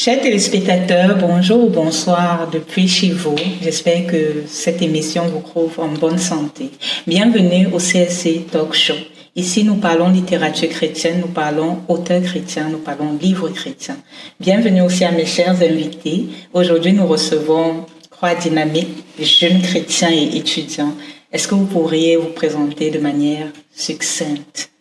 Chers téléspectateurs, bonjour ou bonsoir depuis chez vous. J'espère que cette émission vous trouve en bonne santé. Bienvenue au CSC Talk Show. Ici, nous parlons littérature chrétienne, nous parlons auteurs chrétiens, nous parlons livres chrétiens. Bienvenue aussi à mes chers invités. Aujourd'hui, nous recevons trois dynamiques, jeunes chrétiens et étudiants. Est-ce que vous pourriez vous présenter de manière succincte?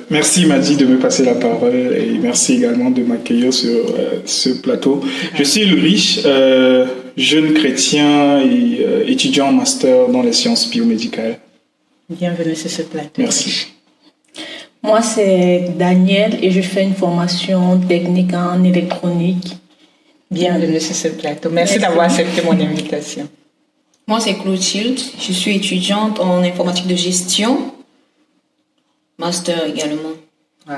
Merci Madi de me passer la parole et merci également de m'accueillir sur ce plateau. Je suis Ulrich, jeune chrétien et étudiant en master dans les sciences biomédicales. Bienvenue sur ce plateau. Merci. Moi, c'est Daniel et je fais une formation technique en électronique. Bienvenue sur ce plateau. Merci d'avoir accepté mon invitation. Moi, c'est Clotilde. Je suis étudiante en informatique de gestion. Master également. Wow.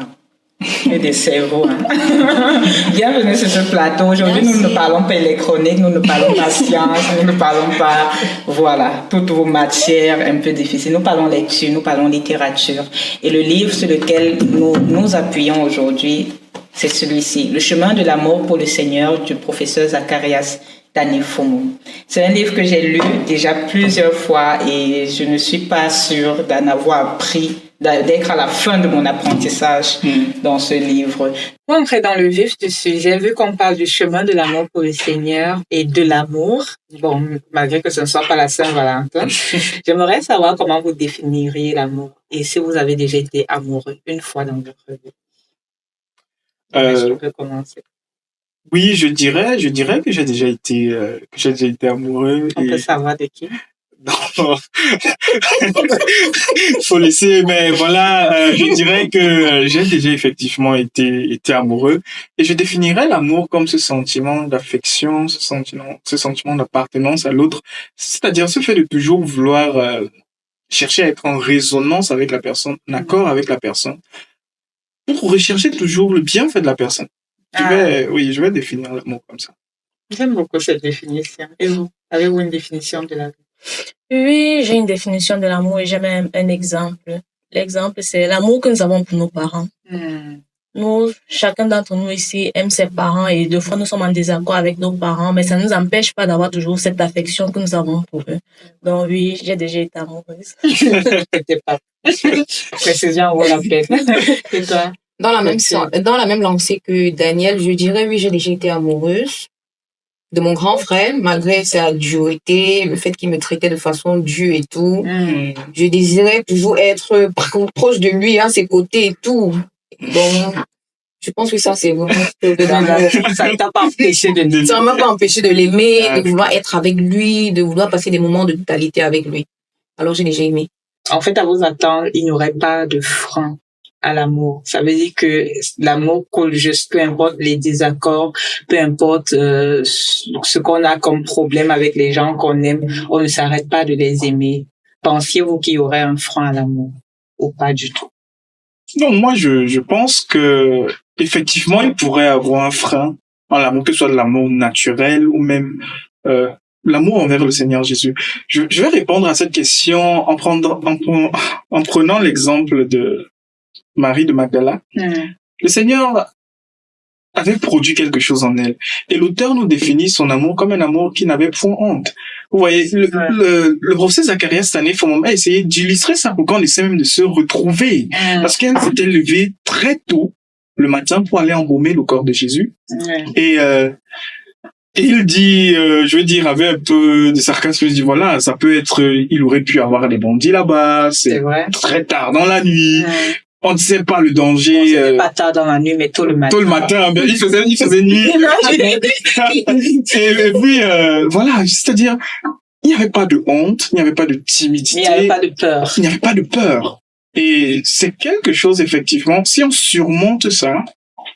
Et des cerveaux. Hein. Bienvenue sur ce plateau. Aujourd'hui, nous ne parlons pas électronique, nous ne parlons pas science, nous ne parlons pas, voilà, toutes vos matières un peu difficiles. Nous parlons lecture, nous parlons littérature. Et le livre sur lequel nous appuyons aujourd'hui, c'est celui-ci, Le chemin de l'amour pour le Seigneur du professeur Zacharias Danifumou. C'est un livre que j'ai lu déjà plusieurs fois et je ne suis pas sûre d'en avoir appris, d'être à la fin de mon apprentissage dans ce livre. Pour entrer dans le vif du sujet, vu qu'on parle du chemin de l'amour pour le Seigneur et de l'amour, bon, malgré que ce ne soit pas la Saint-Valentin, j'aimerais savoir comment vous définiriez l'amour et si vous avez déjà été amoureux une fois dans votre vie. Je peux commencer. Oui, je dirais que j'ai déjà été amoureux. On peut savoir de qui? Non, faut laisser, mais voilà, je dirais que j'ai déjà effectivement été amoureux et je définirais l'amour comme ce sentiment d'affection, ce sentiment d'appartenance à l'autre, c'est-à-dire ce fait de toujours vouloir chercher à être en résonance avec la personne, en accord avec la personne, pour rechercher toujours le bienfait de la personne. Je vais définir l'amour comme ça. J'aime beaucoup cette définition. Et vous, avez-vous une définition de l'amour? Oui, j'ai une définition de l'amour et j'ai même un exemple. L'exemple, c'est l'amour que nous avons pour nos parents. Nous, chacun d'entre nous ici aime ses parents et deux fois nous sommes en désaccord avec nos parents, mais ça ne nous empêche pas d'avoir toujours cette affection que nous avons pour eux. Donc oui, j'ai déjà été amoureuse. C'était pas. Précision vaut la peine. Et toi? Dans la même lancée que Daniel, je dirais oui, j'ai déjà été amoureuse de mon grand frère, malgré sa dureté, le fait qu'il me traitait de façon dure et tout. Je désirais toujours être proche de lui, à ses côtés et tout. Donc, je pense que ça, c'est vraiment de l'amour. Ça ne t'a pas empêché de l'aimer. Ça ne m'a pas empêché de l'aimer, de vouloir être avec lui, de vouloir passer des moments de totalité avec lui. Alors, j'ai déjà aimé. En fait, à vous attendre, il n'y aurait pas de frein à l'amour. Ça veut dire que l'amour coule juste, peu importe les désaccords, peu importe ce qu'on a comme problème avec les gens qu'on aime, on ne s'arrête pas de les aimer. Pensiez-vous qu'il y aurait un frein à l'amour ou pas du tout? Non, moi je pense que effectivement il pourrait avoir un frein en l'amour, que ce soit de l'amour naturel ou même l'amour envers le Seigneur Jésus. Je vais répondre à cette question en prenant l'exemple de Marie de Magdala. Le Seigneur avait produit quelque chose en elle. Et l'auteur nous définit son amour comme un amour qui n'avait point honte. Vous voyez, le professeur Zacharias Danifumou a essayé d'illustrer ça pour qu'on essaie même de se retrouver. Parce qu'elle s'était levée très tôt le matin pour aller embaumer le corps de Jésus. Et il dit, avec un peu de sarcasme, il dit, voilà, ça peut être, il aurait pu avoir des bandits là-bas, c'est très tard dans la nuit. On ne sait pas le danger. C'était pas tard dans la nuit, mais tôt le matin. Tôt le matin, il faisait nuit. Et puis, voilà, c'est-à-dire, il n'y avait pas de honte, il n'y avait pas de timidité. Il n'y avait pas de peur. Il n'y avait pas de peur. Et c'est quelque chose, effectivement, si on surmonte ça,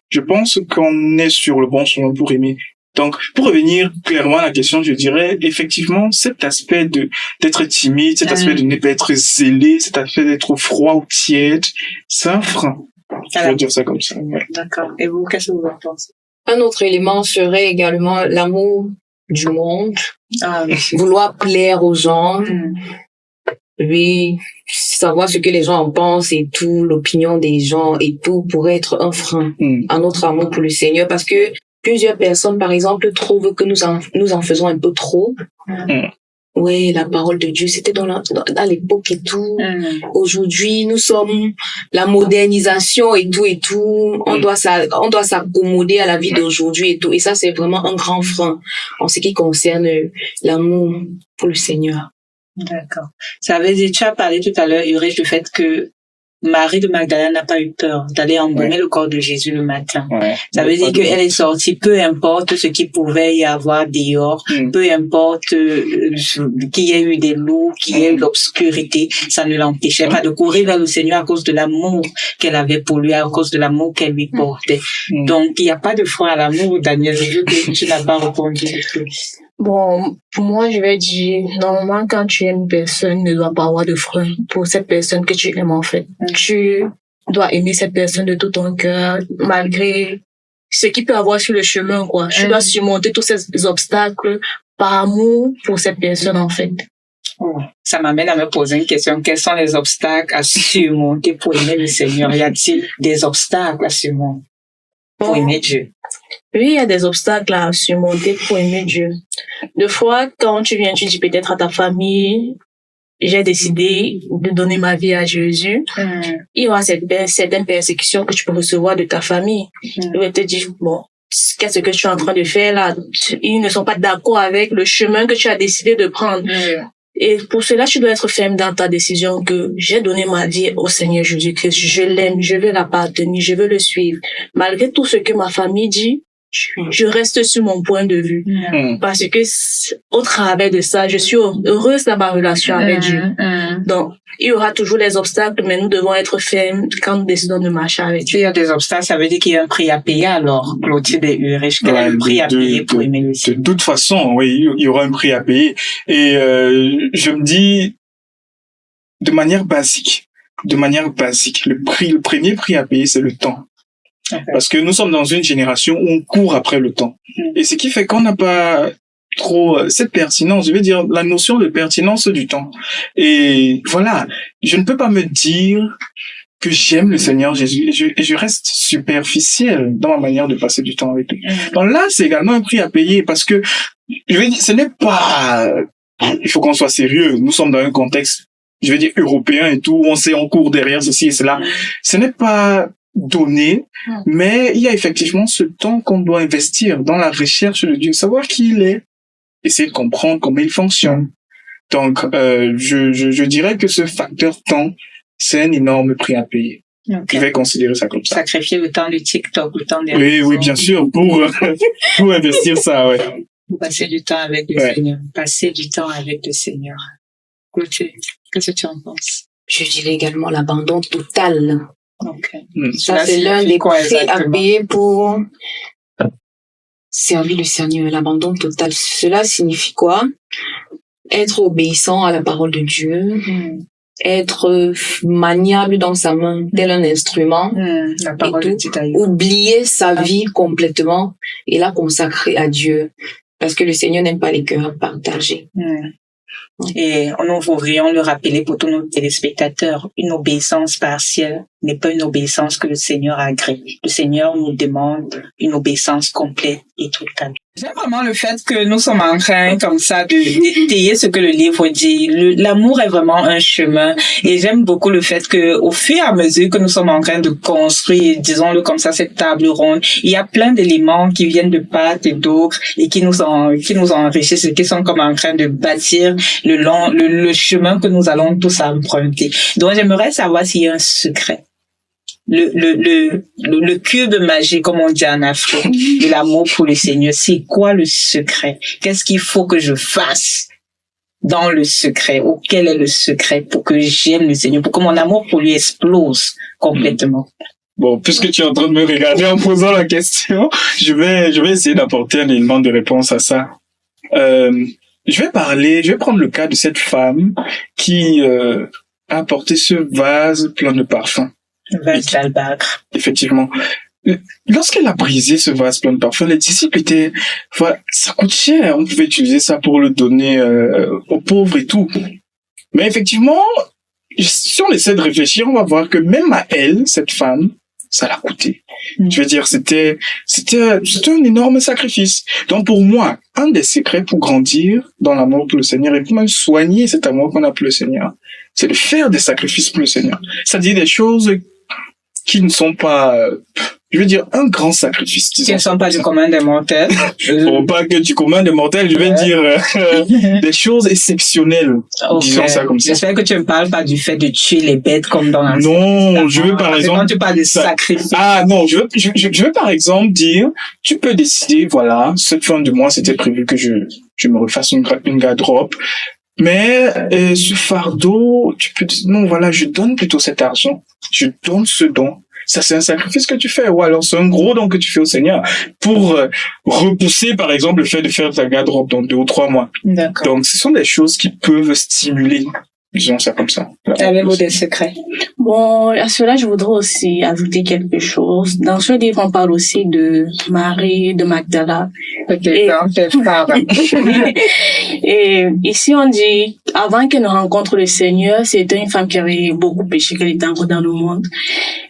je pense qu'on est sur le bon chemin pour aimer. Donc, pour revenir clairement à la question, je dirais, effectivement, cet aspect d'être timide, cet aspect de ne pas être zélé, cet aspect d'être froid ou tiède, c'est un frein. Je vais dire ça comme ça. Ouais. D'accord. Et vous, qu'est-ce que vous en pensez? Un autre élément serait également l'amour du monde. Vouloir plaire aux gens. Oui, savoir ce que les gens en pensent et tout, l'opinion des gens et tout pourrait être un frein à notre amour pour le Seigneur, parce que plusieurs personnes, par exemple, trouvent que nous en faisons un peu trop. Oui, la parole de Dieu, c'était dans l'époque et tout. Aujourd'hui, nous sommes la modernisation et tout. On doit s'accommoder à la vie d'aujourd'hui et tout. Et ça, c'est vraiment un grand frein en ce qui concerne l'amour pour le Seigneur. D'accord. Ça veut dire, tu as parlé tout à l'heure, Ulrich, du fait que Marie de Magdala n'a pas eu peur d'aller embaumer le corps de Jésus le matin. Ça veut dire qu'elle est sortie, peu importe ce qu'il pouvait y avoir dehors, peu importe qu'il y ait eu des loups, qu'il y ait eu l'obscurité, ça ne l'empêchait pas de courir vers le Seigneur à cause de l'amour qu'elle avait pour lui, à cause de l'amour qu'elle lui portait. Donc, il n'y a pas de frein à l'amour, Daniel, vu que tu n'as pas répondu. Bon, pour moi, je vais dire, normalement, quand tu aimes une personne, ne doit pas avoir de frein pour cette personne que tu aimes, en fait. Tu dois aimer cette personne de tout ton cœur, malgré ce qu'il peut avoir sur le chemin, quoi. Tu dois surmonter tous ces obstacles par amour pour cette personne, en fait. Ça m'amène à me poser une question. Quels sont les obstacles à surmonter pour aimer le Seigneur? Y a-t-il des obstacles à surmonter pour aimer Dieu? Oui, il y a des obstacles à surmonter pour aimer Dieu. Des fois, quand tu viens, tu dis peut-être à ta famille, j'ai décidé de donner ma vie à Jésus. Il y aura certaines persécutions que tu peux recevoir de ta famille. Ils vont te dire, bon, qu'est-ce que tu es en train de faire là? Ils ne sont pas d'accord avec le chemin que tu as décidé de prendre. Et pour cela, tu dois être ferme dans ta décision que j'ai donné ma vie au Seigneur Jésus-Christ. Je l'aime, je veux l'appartenir, je veux le suivre. Malgré tout ce que ma famille dit, je reste sur mon point de vue. Parce que au travers de ça, je suis heureuse dans ma relation avec Dieu. Donc, il y aura toujours les obstacles, mais nous devons être fermes quand nous décidons de marcher avec Dieu. Il y a des obstacles, ça veut dire qu'il y a un prix à payer alors, Clotilde et Ulrich, quel est le prix à payer pour aimer le Seigneur? De toute façon, oui, il y aura un prix à payer. Et je me dis, de manière basique, le premier prix à payer, c'est le temps. Parce que nous sommes dans une génération où on court après le temps. Et ce qui fait qu'on n'a pas trop cette pertinence, je veux dire, la notion de pertinence du temps. Et voilà, je ne peux pas me dire que j'aime le Seigneur Jésus et je reste superficiel dans ma manière de passer du temps avec lui. Donc là, c'est également un prix à payer parce que, je veux dire, ce n'est pas... Il faut qu'on soit sérieux. Nous sommes dans un contexte, je veux dire, européen et tout, on court derrière ceci et cela. Ce n'est pas donné, mais il y a effectivement ce temps qu'on doit investir dans la recherche de Dieu, savoir qui il est, essayer de comprendre comment il fonctionne. Donc, je dirais que ce facteur temps, c'est un énorme prix à payer. Je vais considérer ça comme ça. Sacrifier le temps du TikTok, le temps des réseaux. Oui, bien sûr, pour investir ça, ouais. Passer du temps avec le Seigneur. Passer du temps avec le Seigneur. Clotilde, qu'est-ce que tu en penses? Je dirais également l'abandon total. Ça, Cela c'est l'un des prix à exactement? payer pour servir le Seigneur, l'abandon total. Cela signifie quoi? Être obéissant à la parole de Dieu, être maniable dans sa main, tel un instrument, la parole de Dieu. oublier sa vie complètement et la consacrer à Dieu. Parce que le Seigneur n'aime pas les cœurs partagés. Et nous voudrions le rappeler pour tous nos téléspectateurs, une obéissance partielle n'est pas une obéissance que le Seigneur agrée. Le Seigneur nous demande une obéissance complète et totale. J'aime vraiment le fait que nous sommes en train, comme ça, d'étayer ce que le livre dit. L'amour est vraiment un chemin. Et j'aime beaucoup le fait que, au fur et à mesure que nous sommes en train de construire, disons-le comme ça, cette table ronde, il y a plein d'éléments qui viennent de part et d'autre et qui nous enrichissent et qui sont comme en train de bâtir le chemin que nous allons tous emprunter. Donc, j'aimerais savoir s'il y a un secret. Le cube magique, comme on dit en Afrique, de l'amour pour le Seigneur, c'est quoi le secret? Qu'est-ce qu'il faut que je fasse dans le secret? Ou quel est le secret pour que j'aime le Seigneur, pour que mon amour pour lui explose complètement? Bon, puisque tu es en train de me regarder en posant la question, je vais essayer d'apporter un élément de réponse à ça. Je vais prendre le cas de cette femme qui a apporté ce vase plein de parfums. Vase d'albâtre. Effectivement. Lorsqu'elle a brisé ce vase plein de parfums, les disciples étaient, voilà, ça coûte cher, on pouvait utiliser ça pour le donner aux pauvres et tout. Mais effectivement, si on essaie de réfléchir, on va voir que même à elle, cette femme, ça l'a coûté. Je veux dire, c'était un énorme sacrifice. Donc pour moi, un des secrets pour grandir dans l'amour pour le Seigneur et pour même soigner cet amour qu'on a pour le Seigneur, c'est de faire des sacrifices pour le Seigneur. C'est-à-dire des choses qui ne sont pas, je veux dire, un grand sacrifice. Qui ne sont pas du commun des mortels. Bon, pas que du commun des mortels, je veux dire des choses exceptionnelles. Okay. Disons ça comme ça. J'espère que tu ne parles pas du fait de tuer les bêtes comme dans la Non, je veux par exemple... Quand tu parles de sacrifice. Ah non, je veux par exemple dire, tu peux décider, voilà, cette fin de mois, c'était prévu que je me refasse une garde-robe. Mais ce fardeau, tu peux dire, non, voilà, je donne plutôt cet argent. Je donne ce don. Ça, c'est un sacrifice que tu fais. Ou alors, c'est un gros don que tu fais au Seigneur pour repousser, par exemple, le fait de faire ta garde-robe dans 2 ou 3 mois. D'accord. Donc, ce sont des choses qui peuvent stimuler, disons ça comme ça. Avez-vous des secrets? Bon, à cela, je voudrais aussi ajouter quelque chose. Dans ce livre, on parle aussi de Marie de Magdala. Et ici, on dit, avant qu'elle ne rencontre le Seigneur, c'était une femme qui avait beaucoup péché, qu'elle était encore dans le monde.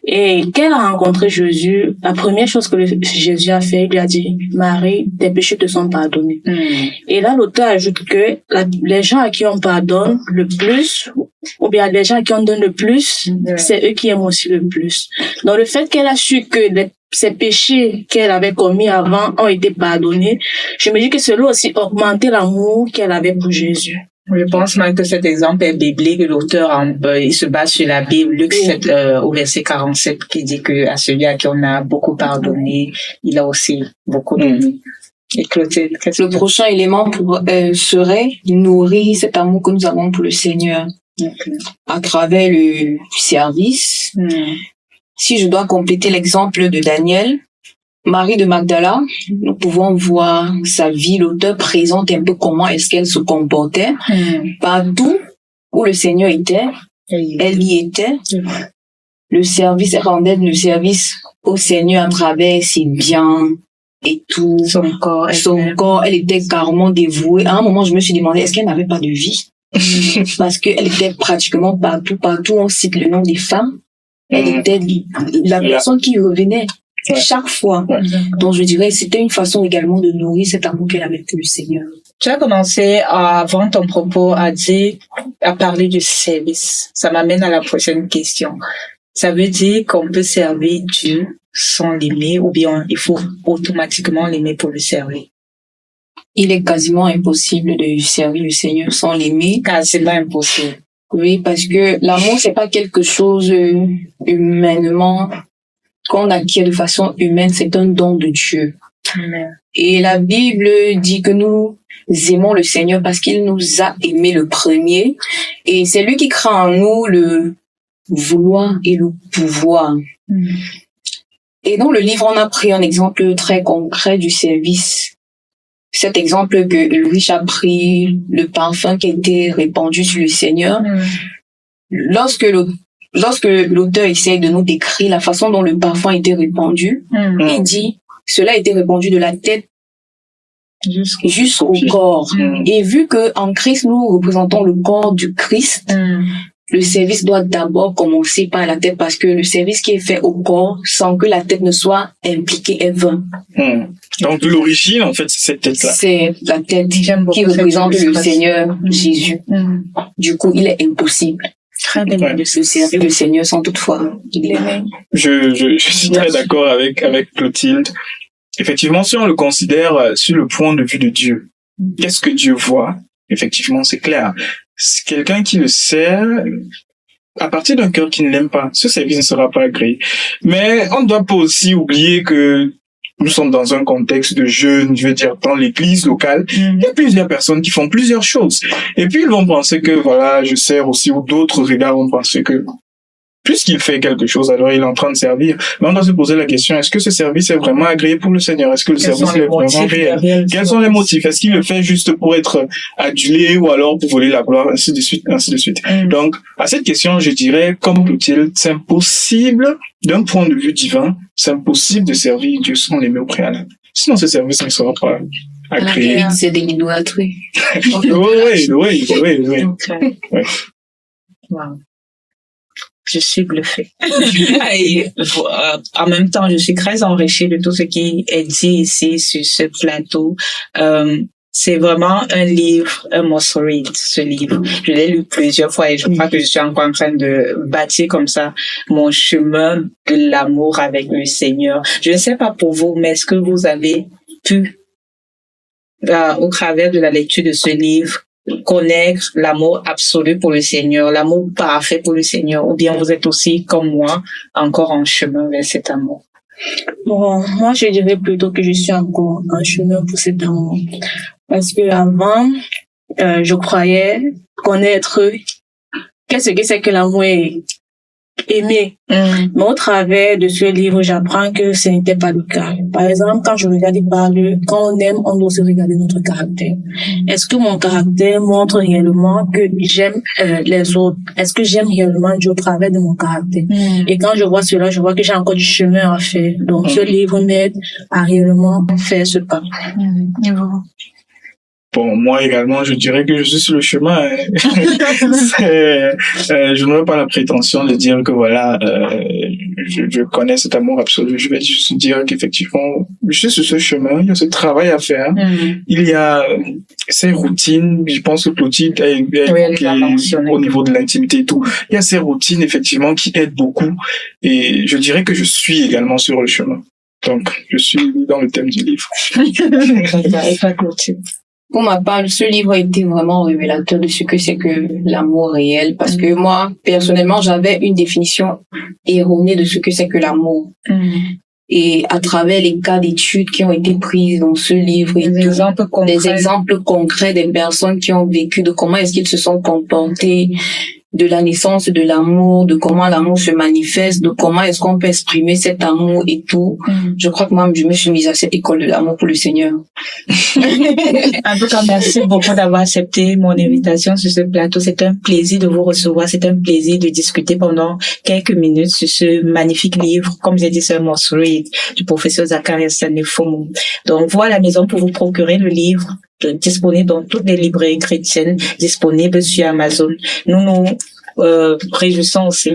Et qu'elle a rencontré Jésus, la première chose que Jésus a fait, il lui a dit, Marie, tes péchés te sont pardonnés. Et là, l'auteur ajoute que les gens à qui on pardonne le plus, ou bien les gens à qui on donne le plus, c'est eux qui aiment aussi le plus. Donc, le fait qu'elle a su que ces péchés qu'elle avait commis avant ont été pardonnés, je me dis que cela a aussi augmenté l'amour qu'elle avait pour Jésus. Je pense même que cet exemple est biblique. L'auteur, il se base sur la Bible, Luc 7, au verset 47, qui dit que à celui à qui on a beaucoup pardonné, il a aussi beaucoup donné. Et Clotilde, le prochain élément serait nourrir cet amour que nous avons pour le Seigneur à travers le service. Si je dois compléter l'exemple de Daniel, Marie de Magdala, nous pouvons voir sa vie. L'auteur présente un peu comment est-ce qu'elle se comportait. Partout où le Seigneur était, elle y était. Le service, elle rendait le service au Seigneur à travers ses biens et tout. Son corps, elle était carrément dévouée. À un moment, je me suis demandé, est-ce qu'elle n'avait pas de vie? Parce qu'elle était pratiquement partout. Partout, on cite le nom des femmes. Elle était la personne qui revenait chaque fois. Donc, je dirais, c'était une façon également de nourrir cet amour qu'elle avait pour le Seigneur. Tu as commencé, avant ton propos, à parler du service. Ça m'amène à la prochaine question. Ça veut dire qu'on peut servir Dieu sans l'aimer, ou bien il faut automatiquement l'aimer pour le servir? Il est quasiment impossible de servir le Seigneur sans l'aimer. Quasiment impossible. Oui, parce que l'amour, c'est pas quelque chose humainement qu'on acquiert de façon humaine, c'est un don de Dieu. Et la Bible dit que nous aimons le Seigneur parce qu'il nous a aimés le premier. Et c'est lui qui crée en nous le vouloir et le pouvoir. Et dans le livre, on a pris un exemple très concret du service. Cet exemple que Ulrich a pris, le parfum qui a été répandu sur le Seigneur. Lorsque l'auteur essaie de nous décrire la façon dont le parfum a été répandu, il dit, cela a été répandu de la tête jusqu'au corps. Et vu que en Christ, nous représentons le corps du Christ, le service doit d'abord commencer par la tête parce que le service qui est fait au corps, sans que la tête ne soit impliquée, est vain. Donc, l'origine, en fait, c'est cette tête-là. C'est la tête qui représente le Seigneur Jésus. Du coup, il est impossible de se servir le Seigneur sans toutefois l'aimer. Je suis très d'accord avec Clotilde. Effectivement, si on le considère sur le point de vue de Dieu, qu'est-ce que Dieu voit? Effectivement, c'est clair. C'est quelqu'un qui le sert à partir d'un cœur qui ne l'aime pas. Ce service ne sera pas agréé. Mais on ne doit pas aussi oublier que nous sommes dans un contexte de jeûne, je veux dire, dans l'église locale. Il y a plusieurs personnes qui font plusieurs choses. Et puis, ils vont penser que, voilà, je sers aussi, ou d'autres regards vont penser que, puisqu'il fait quelque chose, alors il est en train de servir. Mais on doit se poser la question, est-ce que ce service est vraiment agréé pour le Seigneur? Est-ce que le service est vraiment réel? Quels sont les motifs? Est-ce qu'il le fait juste pour être adulé ou alors pour voler la gloire, ainsi de suite, ainsi de suite. Donc, à cette question, je dirais, comme Clotilde, c'est impossible, d'un point de vue divin, c'est impossible de servir Dieu sans l'aimer au préalable. Sinon, ce service ne sera pas agréé. C'est de l'idolâtrie. Oui. Wow. Je suis bluffée. Et, en même temps, je suis très enrichie de tout ce qui est dit ici sur ce plateau. C'est vraiment un livre, un must read, ce livre. Je l'ai lu plusieurs fois et je crois que je suis encore en train de bâtir comme ça mon chemin de l'amour avec le Seigneur. Je ne sais pas pour vous, mais est-ce que vous avez pu, au travers de la lecture de ce livre, connaître l'amour absolu pour le Seigneur, l'amour parfait pour le Seigneur, ou bien vous êtes aussi, comme moi, encore en chemin vers cet amour? Bon, moi, je dirais plutôt que je suis encore en chemin pour cet amour. Parce que avant, je croyais connaître qu'est-ce que c'est que l'amour est aimer. Mais au travers de ce livre, j'apprends que ce n'était pas le cas. Par exemple, quand je regarde, il parle, quand on aime, on doit aussi regarder notre caractère. Est-ce que mon caractère montre réellement que j'aime les autres? Est-ce que j'aime réellement Dieu au travers de mon caractère? Et quand je vois cela, je vois que j'ai encore du chemin à faire. Donc, ce livre m'aide à réellement faire ce pas. Et vous? Bon, moi également, je dirais que je suis sur le chemin. Je n'aurais pas la prétention de dire que voilà, je connais cet amour absolu. Je vais juste dire qu'effectivement, je suis sur ce chemin. Il y a ce travail à faire. Il y a ces routines. Je pense que Clotilde a évoqué au niveau de l'intimité et tout. Il y a ces routines effectivement qui aident beaucoup. Et je dirais que je suis également sur le chemin. Donc, je suis dans le thème du livre. Et pas Clotilde. Pour ma part, ce livre a été vraiment révélateur de ce que c'est que l'amour réel, parce que moi, personnellement, j'avais une définition erronée de ce que c'est que l'amour. Et à travers les cas d'études qui ont été prises dans ce livre, des exemples concrets des personnes qui ont vécu, de comment est-ce qu'ils se sont comportés, de la naissance de l'amour, de comment l'amour se manifeste, de comment est-ce qu'on peut exprimer cet amour et tout. Je crois que moi, je me suis mise à cette école de l'amour pour le Seigneur. En tout cas, merci beaucoup d'avoir accepté mon invitation sur ce plateau. C'est un plaisir de vous recevoir. C'est un plaisir de discuter pendant quelques minutes sur ce magnifique livre. Comme j'ai dit, c'est un must read du professeur Zacharias Stanley Fomo. Donc, voilà la maison pour vous procurer le livre. Disponible dans toutes les librairies chrétiennes, disponible sur Amazon. Nous nous réjouissons aussi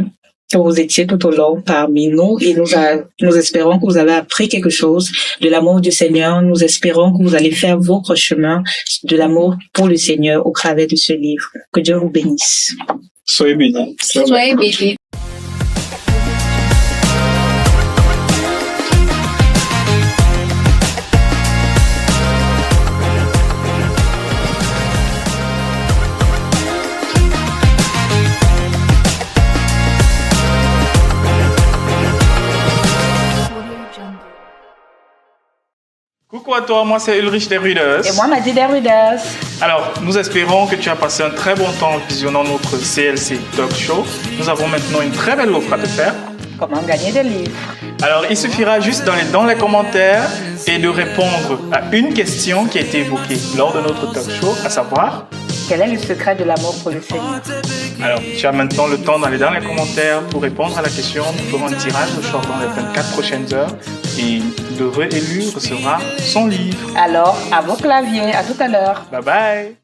que vous étiez tout au long parmi nous et nous espérons que vous avez appris quelque chose de l'amour du Seigneur. Nous espérons que vous allez faire votre chemin de l'amour pour le Seigneur au travers de ce livre. Que Dieu vous bénisse. Soyez bénis. Soyez bénis. Coucou à toi, moi c'est Ulrich Derruders. Et moi, Maddy Derruders. Alors, nous espérons que tu as passé un très bon temps en visionnant notre CLC Talk Show. Nous avons maintenant une très belle offre à te faire. Comment gagner des livres? Alors, il suffira juste d'aller dans les commentaires et de répondre à une question qui a été évoquée lors de notre talk show, à savoir... Quel est le secret de l'amour pour le Seigneur? Alors, tu as maintenant le temps d'aller dans les commentaires pour répondre à la question. Nous ferons un tirage au sort dans les 24 prochaines heures et l'heureux élu recevra son livre. Alors, à vos claviers, à tout à l'heure. Bye bye.